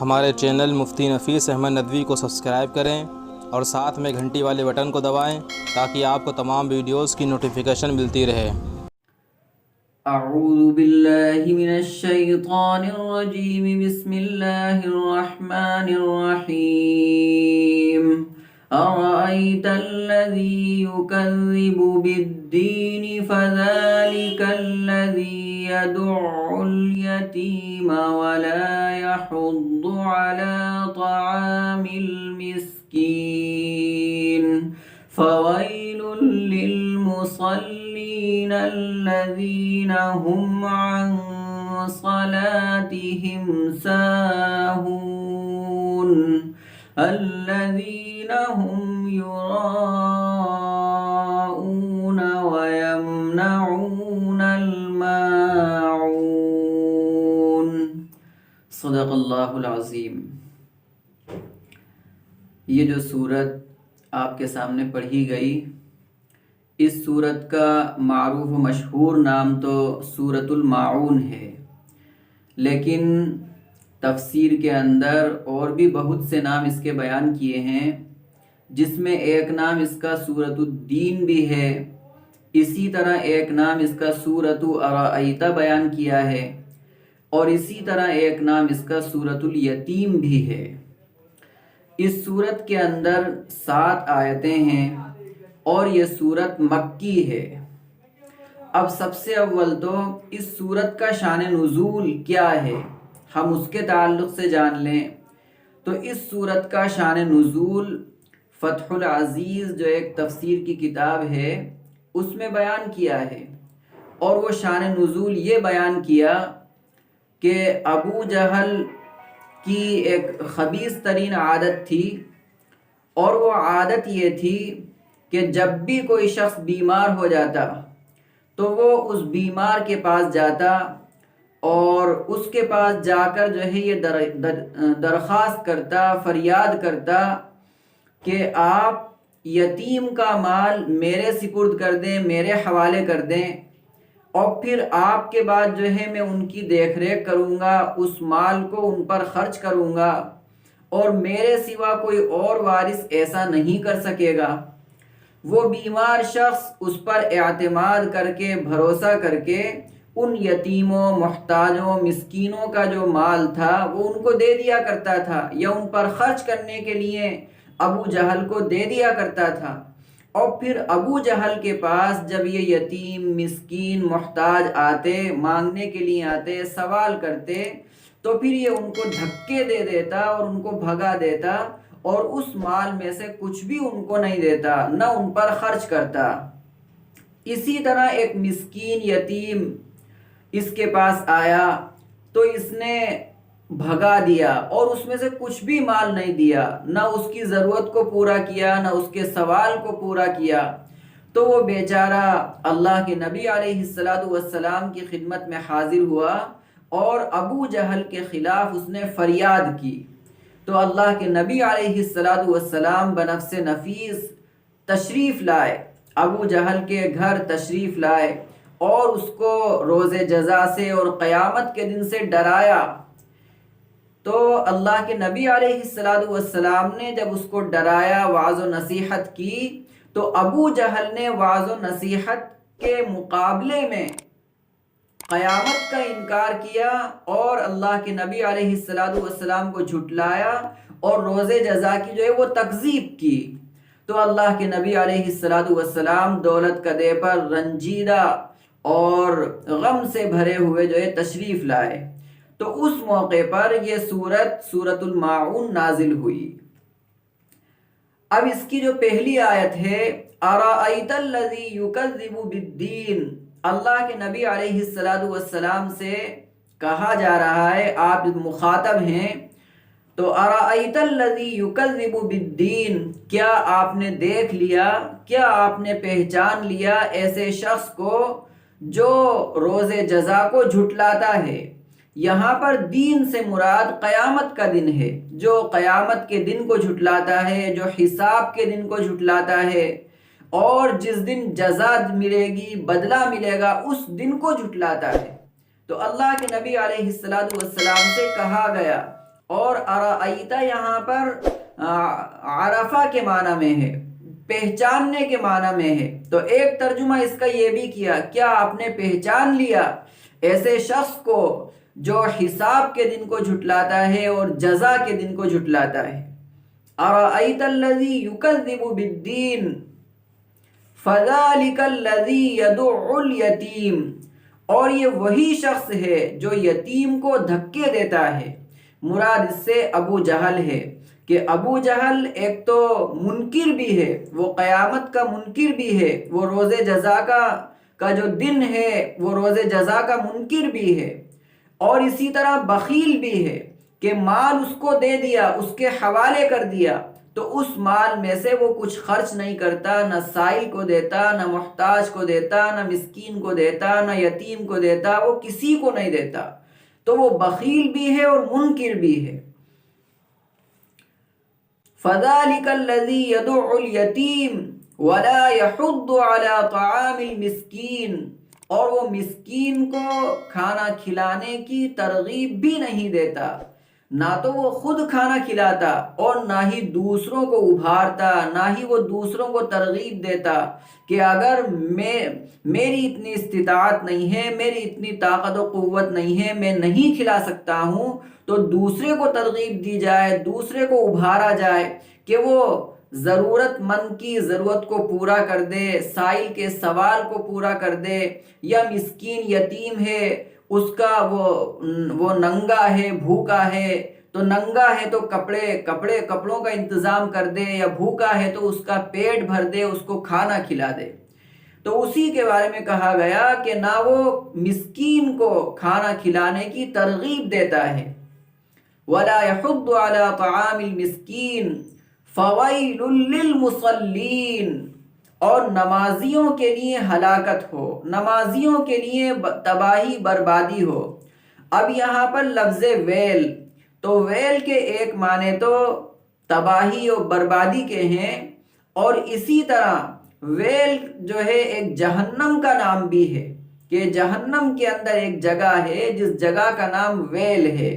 ہمارے چینل مفتی نفیس احمد ندوی کو سبسکرائب کریں اور ساتھ میں گھنٹی والے بٹن کو دبائیں تاکہ آپ کو تمام ویڈیوز کی نوٹیفیکیشن ملتی رہے۔ اعوذ باللہ من الشیطان الرجیم، بسم اللہ الرحمن الرحیم۔ ارأیت الذی یکذب بالدین فذلک الذی یدع الیتیم ولا یحض علی طعام المسکین فویل للمصلین الذین هم عن صلاتهم ساہون الذین هم یراؤون ویمنعون الماعون۔ صدق اللہ العظیم۔ یہ جو سورت آپ کے سامنے پڑھی گئی، اس سورت کا معروف و مشہور نام تو سورۃ الماعون ہے، لیکن تفسیر کے اندر اور بھی بہت سے نام اس کے بیان کیے ہیں، جس میں ایک نام اس کا سورۃ الدین بھی ہے، اسی طرح ایک نام اس کا سورۃ ارأیت بیان کیا ہے، اور اسی طرح ایک نام اس کا سورۃ الیتیم بھی ہے۔ اس سورت کے اندر 7 آیتیں ہیں اور یہ سورت مکی ہے۔ اب سب سے اول تو اس سورت کا شان نزول کیا ہے، ہم اس کے تعلق سے جان لیں۔ تو اس سورت کا شان نزول فتح العزیز جو ایک تفسیر کی کتاب ہے اس میں بیان کیا ہے، اور وہ شان نزول یہ بیان کیا کہ ابو جہل کی ایک خبیث ترین عادت تھی، اور وہ عادت یہ تھی کہ جب بھی کوئی شخص بیمار ہو جاتا تو وہ اس بیمار کے پاس جاتا اور اس کے پاس جا کر جو ہے یہ درخواست کرتا، فریاد کرتا کہ آپ یتیم کا مال میرے سپرد کر دیں، میرے حوالے کر دیں، اور پھر آپ کے بعد جو ہے میں ان کی دیکھ ریکھ کروں گا، اس مال کو ان پر خرچ کروں گا، اور میرے سوا کوئی اور وارث ایسا نہیں کر سکے گا۔ وہ بیمار شخص اس پر اعتماد کر کے، بھروسہ کر کے ان یتیموں، محتاجوں، مسکینوں کا جو مال تھا وہ ان کو دے دیا کرتا تھا، یا ان پر خرچ کرنے کے لیے ابو جہل کو دے دیا کرتا تھا۔ اور پھر ابو جہل کے پاس جب یہ یتیم، مسکین، محتاج آتے، مانگنے کے لیے آتے، سوال کرتے، تو پھر یہ ان کو دھکے دے دیتا اور ان کو بھگا دیتا، اور اس مال میں سے کچھ بھی ان کو نہیں دیتا، نہ ان پر خرچ کرتا۔ اسی طرح ایک مسکین یتیم اس کے پاس آیا تو اس نے بھگا دیا اور اس میں سے کچھ بھی مال نہیں دیا، نہ اس کی ضرورت کو پورا کیا، نہ اس کے سوال کو پورا کیا۔ تو وہ بیچارہ اللہ کے نبی علیہ السلام کی خدمت میں حاضر ہوا اور ابو جہل کے خلاف اس نے فریاد کی۔ تو اللہ کے نبی علیہ السلام بنفس نفیس تشریف لائے، ابو جہل کے گھر تشریف لائے، اور اس کو روز جزا سے اور قیامت کے دن سے ڈرایا۔ تو اللہ کے نبی علیہ السلام نے جب اس کو ڈرایا، وعظ و نصیحت کی، تو ابو جہل نے وعظ و نصیحت کے مقابلے میں قیامت کا انکار کیا اور اللہ کے نبی علیہ السلام کو جھٹلایا اور روز جزا کی جو ہے وہ تکذیب کی۔ تو اللہ کے نبی علیہ السلام دولت کدے پر رنجیدہ اور غم سے بھرے ہوئے جو ہے تشریف لائے۔ تو اس موقع پر یہ سورۃ الماعون نازل ہوئی۔ اب اس کی جو پہلی آیت ہے، ارأیت الذی یکذب بالدین، اللہ کے نبی علیہ السلام سے کہا جا رہا ہے، آپ مخاطب ہیں، تو ارأیت الذی یکذب بالدین، کیا آپ نے دیکھ لیا، کیا آپ نے پہچان لیا ایسے شخص کو جو روز جزا کو جھٹلاتا ہے۔ یہاں پر دین سے مراد قیامت کا دن ہے، جو قیامت کے دن کو جھٹلاتا ہے، جو حساب کے دن کو جھٹلاتا ہے، اور جس دن جزا ملے گی، بدلہ ملے گا، اس دن کو جھٹلاتا ہے۔ تو اللہ کے نبی علیہ السلام سے کہا گیا اور ارائیتا یہاں پر عرفہ کے معنی میں ہے، پہچاننے کے معنی میں ہے۔ تو ایک ترجمہ اس کا یہ بھی کیا، کیا آپ نے پہچان لیا ایسے شخص کو جو حساب کے دن کو جھٹلاتا ہے اور جزا کے دن کو جھٹلاتا ہے۔ ارائیت الذی یکذب بالدین فذلک الذی یدع الیتیم، اور یہ وہی شخص ہے جو یتیم کو دھکے دیتا ہے۔ مراد اس سے ابو جہل ہے کہ ابو جہل ایک تو منکر بھی ہے، وہ قیامت کا منکر بھی ہے، وہ روز جزا کا جو دن ہے وہ روز جزا کا منکر بھی ہے، اور اسی طرح بخیل بھی ہے کہ مال اس کو دے دیا، اس کے حوالے کر دیا تو اس مال میں سے وہ کچھ خرچ نہیں کرتا، نہ سائل کو دیتا، نہ محتاج کو دیتا، نہ مسکین کو دیتا، نہ یتیم کو دیتا، وہ کسی کو نہیں دیتا، تو وہ بخیل بھی ہے اور منکر بھی ہے۔ فَذَلِكَ الَّذِي يَدُعُّ الْيَتِيمَ وَلَا يَحُضُّ عَلَى طَعَامِ الْمِسْكِينِ، اور وہ مسکین کو کھانا کھلانے کی ترغیب بھی نہیں دیتا، نہ تو وہ خود کھانا کھلاتا اور نہ ہی دوسروں کو ابھارتا، نہ ہی وہ دوسروں کو ترغیب دیتا کہ اگر میری اتنی استطاعت نہیں ہے، میری اتنی طاقت و قوت نہیں ہے، میں نہیں کھلا سکتا ہوں، تو دوسرے کو ترغیب دی جائے، دوسرے کو ابھارا جائے کہ وہ ضرورت مند کی ضرورت کو پورا کر دے، سائل کے سوال کو پورا کر دے، یا مسکین یتیم ہے، اس کا وہ ننگا ہے، بھوکا ہے، تو ننگا ہے تو کپڑوں کا انتظام کر دے، یا بھوکا ہے تو اس کا پیٹ بھر دے، اس کو کھانا کھلا دے۔ تو اسی کے بارے میں کہا گیا کہ نہ وہ مسکین کو کھانا کھلانے کی ترغیب دیتا ہے۔ وَلَا يَحُضُّ عَلَى طَعَامِ الْمِسْكِينِ فَوَيْلٌ لِّلْمُصَلِّينَ، اور نمازیوں کے لیے ہلاکت ہو، نمازیوں کے لیے تباہی بربادی ہو۔ اب یہاں پر لفظ ویل، تو ویل کے ایک معنی تو تباہی اور بربادی کے ہیں، اور اسی طرح ویل جو ہے ایک جہنم کا نام بھی ہے، کہ جہنم کے اندر ایک جگہ ہے جس جگہ کا نام ویل ہے۔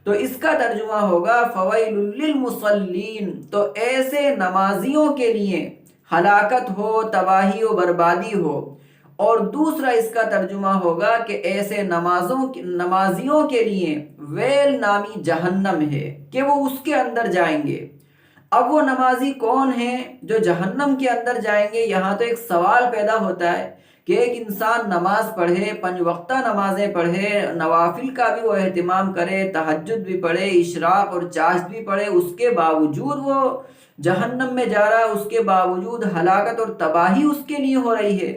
تو اس کا ترجمہ ہوگا فویل للمصلین، تو ایسے نمازیوں کے لیے ہلاکت ہو، تباہی و بربادی ہو۔ اور دوسرا اس کا ترجمہ ہوگا کہ ایسے نمازیوں کے لیے ویل نامی جہنم ہے کہ وہ اس کے اندر جائیں گے۔ اب وہ نمازی کون ہیں جو جہنم کے اندر جائیں گے؟ یہاں تو ایک سوال پیدا ہوتا ہے کہ ایک انسان نماز پڑھے، 5 وقتہ نمازیں پڑھے، نوافل کا بھی وہ اہتمام کرے، تہجد بھی پڑھے، اشراق اور چاشت بھی پڑھے، اس کے باوجود وہ جہنم میں جا رہا ہے، اس کے باوجود ہلاکت اور تباہی اس کے لیے ہو رہی ہے۔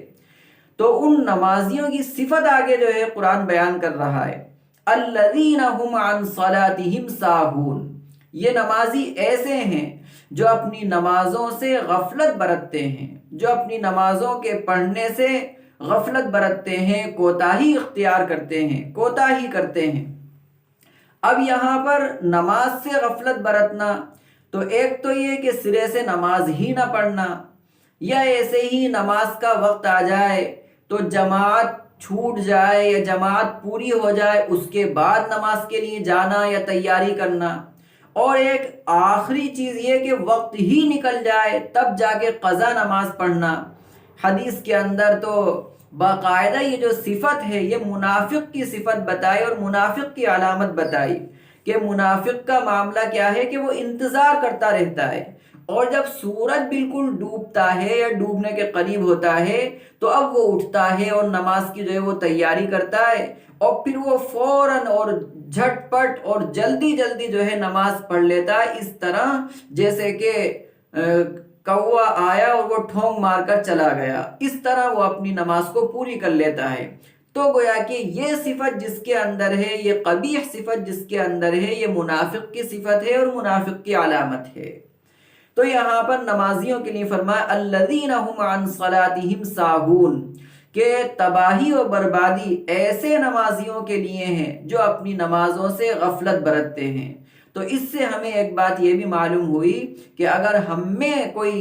تو ان نمازیوں کی صفت آگے جو ہے قرآن بیان کر رہا ہے، الذین هم عن صلاتهم ساہون، یہ نمازی ایسے ہیں جو اپنی نمازوں سے غفلت برتتے ہیں، جو اپنی نمازوں کے پڑھنے سے غفلت برتتے ہیں، کوتاہی اختیار کرتے ہیں، کوتاہی کرتے ہیں۔ اب یہاں پر نماز سے غفلت برتنا، تو ایک تو یہ کہ سرے سے نماز ہی نہ پڑھنا، یا ایسے ہی نماز کا وقت آ جائے تو جماعت چھوٹ جائے یا جماعت پوری ہو جائے اس کے بعد نماز کے لیے جانا یا تیاری کرنا، اور ایک آخری چیز یہ کہ وقت ہی نکل جائے تب جا کے قضا نماز پڑھنا۔ حدیث کے اندر تو باقاعدہ یہ جو صفت ہے یہ منافق کی صفت بتائی اور منافق کی علامت بتائی کہ منافق کا معاملہ کیا ہے کہ وہ انتظار کرتا رہتا ہے، اور جب سورج بالکل ڈوبتا ہے یا ڈوبنے کے قریب ہوتا ہے تو اب وہ اٹھتا ہے اور نماز کی جو ہے وہ تیاری کرتا ہے، اور پھر وہ فوراً اور جھٹ پٹ اور جلدی جلدی جو ہے نماز پڑھ لیتا ہے، اس طرح جیسے کہ کوا آیا اور وہ ٹھونگ مار کر چلا گیا، اس طرح وہ اپنی نماز کو پوری کر لیتا ہے۔ تو گویا کہ یہ صفت جس کے اندر ہے، یہ قبیح صفت جس کے اندر ہے، یہ منافق کی صفت ہے اور منافق کی علامت ہے۔ تو یہاں پر نمازیوں کے لیے فرمایا الذین هم عن صلاتهم ساہون، کہ تباہی و بربادی ایسے نمازیوں کے لیے ہیں جو اپنی نمازوں سے غفلت برتتے ہیں۔ تو اس سے ہمیں ایک بات یہ بھی معلوم ہوئی کہ اگر ہم میں کوئی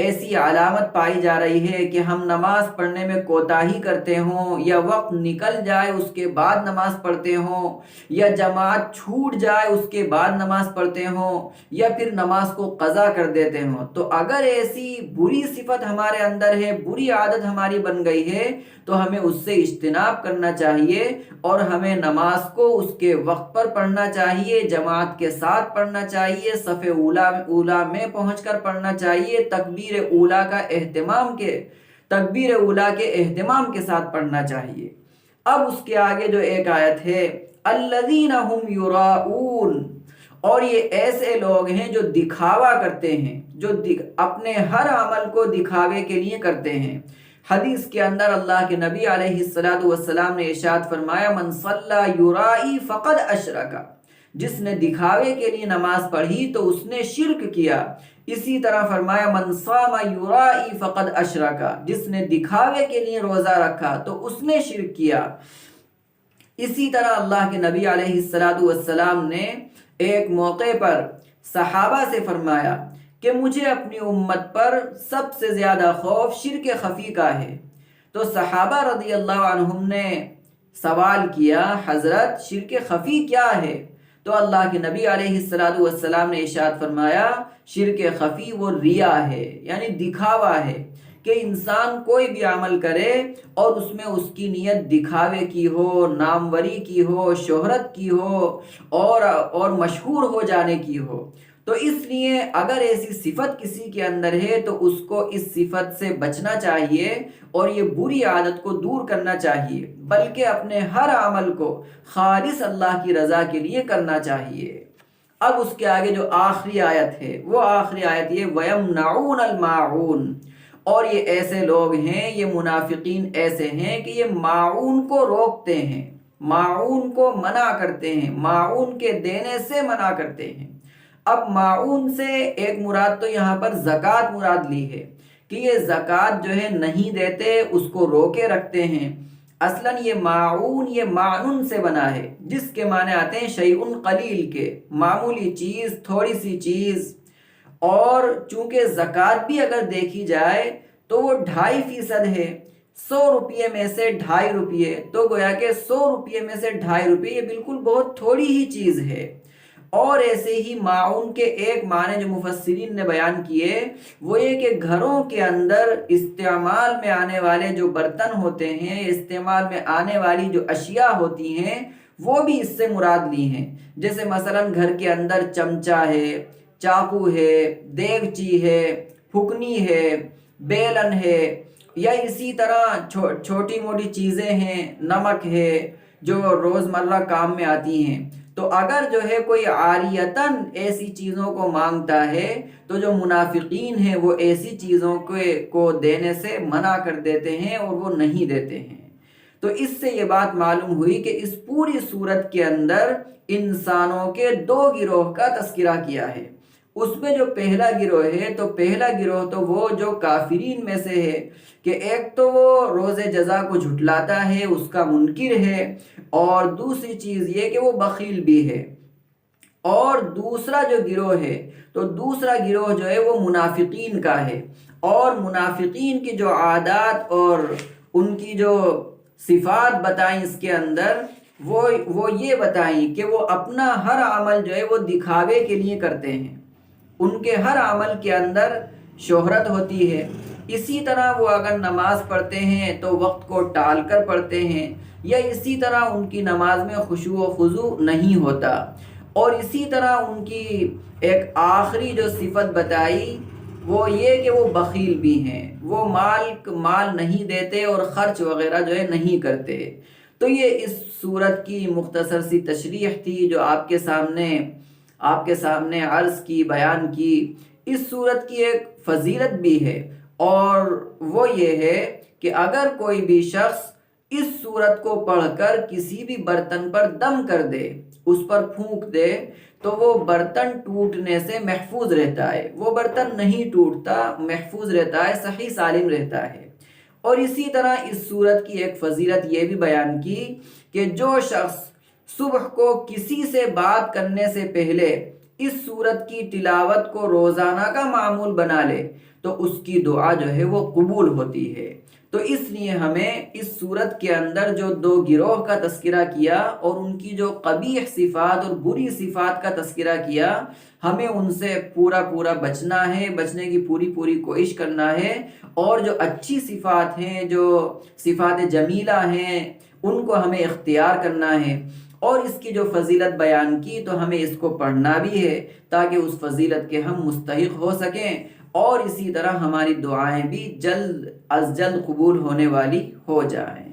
ایسی علامت پائی جا رہی ہے کہ ہم نماز پڑھنے میں کوتاہی کرتے ہوں، یا وقت نکل جائے اس کے بعد نماز پڑھتے ہوں، یا جماعت چھوٹ جائے اس کے بعد نماز پڑھتے ہوں، یا پھر نماز کو قضا کر دیتے ہوں، تو اگر ایسی بری صفت ہمارے اندر ہے، بری عادت ہماری بن گئی ہے، تو ہمیں اس سے اجتناب کرنا چاہیے، اور ہمیں نماز کو اس کے وقت پر پڑھنا چاہیے، جماعت کے ساتھ پڑھنا چاہیے، صف اولا میں پہنچ کر پڑھنا چاہیے، تکبیر اولا کے اہتمام کے ساتھ پڑھنا چاہیے۔ اب اس کے آگے جو ایک آیت ہے، الذین هم یراؤون، اور یہ ایسے لوگ ہیں جو دکھاوا کرتے ہیں، جو اپنے ہر عمل کو دکھاوے کے لیے کرتے ہیں۔ حدیث کے اندر اللہ کے نبی علیہ السلام نے ارشاد فرمایا، من صلی یرائی فقد اشرک، جس نے دکھاوے کے لیے نماز پڑھی تو اس نے شرک کیا۔ اسی طرح فرمایا، من صام یرائی فقد اشرک، جس نے دکھاوے کے لیے روزہ رکھا تو اس نے شرک کیا۔ اسی طرح اللہ کے نبی علیہ السلام نے ایک موقع پر صحابہ سے فرمایا کہ مجھے اپنی امت پر سب سے زیادہ خوف شرک خفی کا ہے۔ تو صحابہ رضی اللہ عنہم نے سوال کیا، حضرت شرک خفی کیا ہے؟ تو اللہ کے نبی علیہ السلام نے ارشاد فرمایا، شرک خفی وہ ریا ہے، یعنی دکھاوا ہے، کہ انسان کوئی بھی عمل کرے اور اس میں اس کی نیت دکھاوے کی ہو، ناموری کی ہو، شہرت کی ہو، اور مشہور ہو جانے کی ہو۔ تو اس لیے اگر ایسی صفت کسی کے اندر ہے تو اس کو اس صفت سے بچنا چاہیے، اور یہ بری عادت کو دور کرنا چاہیے، بلکہ اپنے ہر عمل کو خالص اللہ کی رضا کے لیے کرنا چاہیے۔ اب اس کے آگے جو آخری آیت ہے، وہ آخری آیت یہ، وَيَمْنَعُونَ الْمَاعُونَ، اور یہ ایسے لوگ ہیں، یہ منافقین ایسے ہیں کہ یہ معاون کو روکتے ہیں، معاون کو منع کرتے ہیں، معاون کے دینے سے منع کرتے ہیں۔ اب معاون سے ایک مراد تو یہاں پر زکوٰۃ مراد لی ہے، کہ یہ زکوٰۃ جو ہے نہیں دیتے، اس کو روکے رکھتے ہیں۔ اصلاً یہ معاون یہ معنون سے بنا ہے، جس کے معنی آتے ہیں شیء قلیل کے، معمولی چیز، تھوڑی سی چیز۔ اور چونکہ زکوٰۃ بھی اگر دیکھی جائے تو وہ 2.5% ہے، 100 روپیے میں سے 2.5 روپیے، تو گویا کہ 100 روپیے میں سے 2.5 روپیے یہ بالکل بہت تھوڑی ہی چیز ہے۔ اور ایسے ہی معاون کے ایک معنی جو مفسرین نے بیان کیے وہ یہ کہ گھروں کے اندر استعمال میں آنے والے جو برتن ہوتے ہیں، استعمال میں آنے والی جو اشیاء ہوتی ہیں، وہ بھی اس سے مراد لی ہیں۔ جیسے مثلاً گھر کے اندر چمچہ ہے، چاقو ہے، دیگچی ہے، پھکنی ہے، بیلن ہے، یا اسی طرح چھوٹی موٹی چیزیں ہیں، نمک ہے، جو روزمرہ کام میں آتی ہیں۔ تو اگر جو ہے کوئی عاریتاً ایسی چیزوں کو مانگتا ہے تو جو منافقین ہیں وہ ایسی چیزوں کو دینے سے منع کر دیتے ہیں اور وہ نہیں دیتے ہیں۔ تو اس سے یہ بات معلوم ہوئی کہ اس پوری صورت کے اندر انسانوں کے 2 گروہ کا تذکرہ کیا ہے۔ اس میں جو پہلا گروہ ہے، تو پہلا گروہ تو وہ جو کافرین میں سے ہے، کہ ایک تو وہ روز جزا کو جھٹلاتا ہے، اس کا منکر ہے، اور دوسری چیز یہ کہ وہ بخیل بھی ہے۔ اور دوسرا جو گروہ ہے، تو دوسرا گروہ جو ہے وہ منافقین کا ہے، اور منافقین کی جو عادات اور ان کی جو صفات بتائیں اس کے اندر، وہ یہ بتائیں کہ وہ اپنا ہر عمل جو ہے وہ دکھاوے کے لیے کرتے ہیں، ان کے ہر عمل کے اندر شہرت ہوتی ہے۔ اسی طرح وہ اگر نماز پڑھتے ہیں تو وقت کو ٹال کر پڑھتے ہیں، یا اسی طرح ان کی نماز میں خشوع و خضوع نہیں ہوتا۔ اور اسی طرح ان کی ایک آخری جو صفت بتائی وہ یہ کہ وہ بخیل بھی ہیں، وہ مال نہیں دیتے اور خرچ وغیرہ جو ہے نہیں کرتے۔ تو یہ اس صورت کی مختصر سی تشریح تھی جو آپ کے سامنے عرض کی، بیان کی۔ اس صورت کی ایک فضیلت بھی ہے، اور وہ یہ ہے کہ اگر کوئی بھی شخص اس صورت کو پڑھ کر کسی بھی برتن پر دم کر دے، اس پر پھونک دے، تو وہ برتن ٹوٹنے سے محفوظ رہتا ہے، وہ برتن نہیں ٹوٹتا، محفوظ رہتا ہے، صحیح سالم رہتا ہے۔ اور اسی طرح اس صورت کی ایک فضیلت یہ بھی بیان کی کہ جو شخص صبح کو کسی سے بات کرنے سے پہلے اس سورت کی تلاوت کو روزانہ کا معمول بنا لے تو اس کی دعا جو ہے وہ قبول ہوتی ہے۔ تو اس لیے ہمیں اس سورت کے اندر جو دو گروہ کا تذکرہ کیا اور ان کی جو قبیح صفات اور بری صفات کا تذکرہ کیا، ہمیں ان سے پورا بچنا ہے، بچنے کی پوری کوشش کرنا ہے، اور جو اچھی صفات ہیں، جو صفات جمیلہ ہیں، ان کو ہمیں اختیار کرنا ہے۔ اور اس کی جو فضیلت بیان کی تو ہمیں اس کو پڑھنا بھی ہے تاکہ اس فضیلت کے ہم مستحق ہو سکیں، اور اسی طرح ہماری دعائیں بھی جلد از جلد قبول ہونے والی ہو جائیں۔